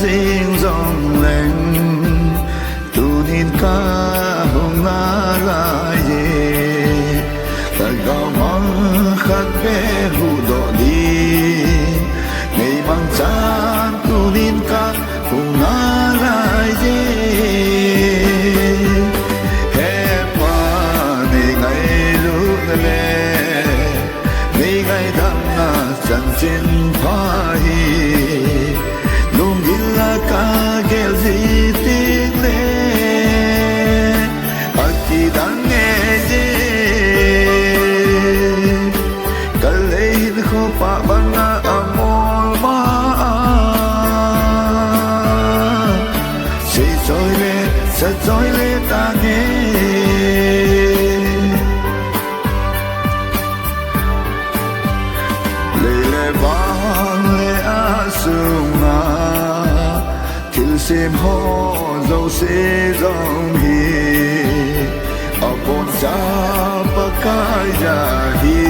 sinh dòng lên tu nín ca hồng na lại về ta gạo mong khát bé hù đỏ đi ngày mang chan tu nín ca hồng na lại về hè qua ngày ngày lúc lệ ngày ngày đam na chân trên phai ka gel zitin le aki dange je kalein kho pa banga amol ma se joy le ta ne le bang le asuma xem ho dâu sẽ dòng hi ở con xa bắc cái nhà hi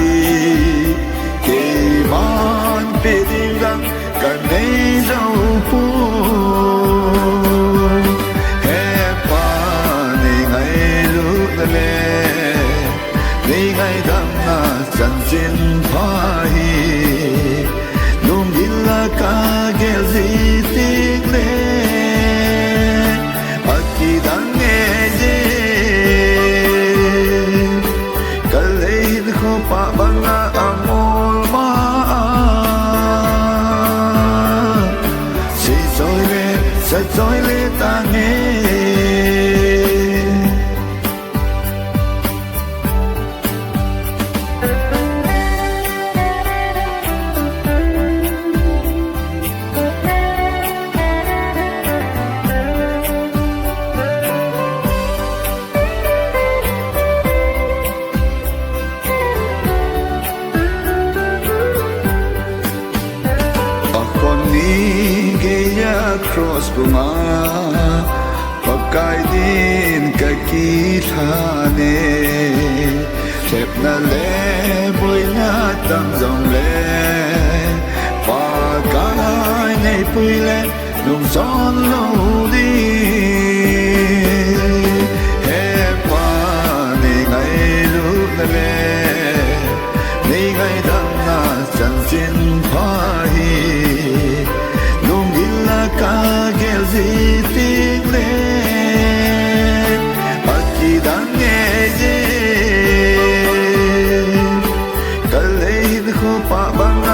kỳ man bê đi răng cả ngày dâu phu hè pa ngày lúc lệ ngày đam na chân trên pha hi nung gila ka gel gì tiếc lệ pa banga amol ma se joy le ta nghe cross bunga pakai din ka kitane thep na le boy na tam dòng le pa kai nei pui le nung son lo đi he pa ni ngai lu na le ni ngai dam na chan chin pa hi ka gel zitin le aki dange je kalein kho pa bang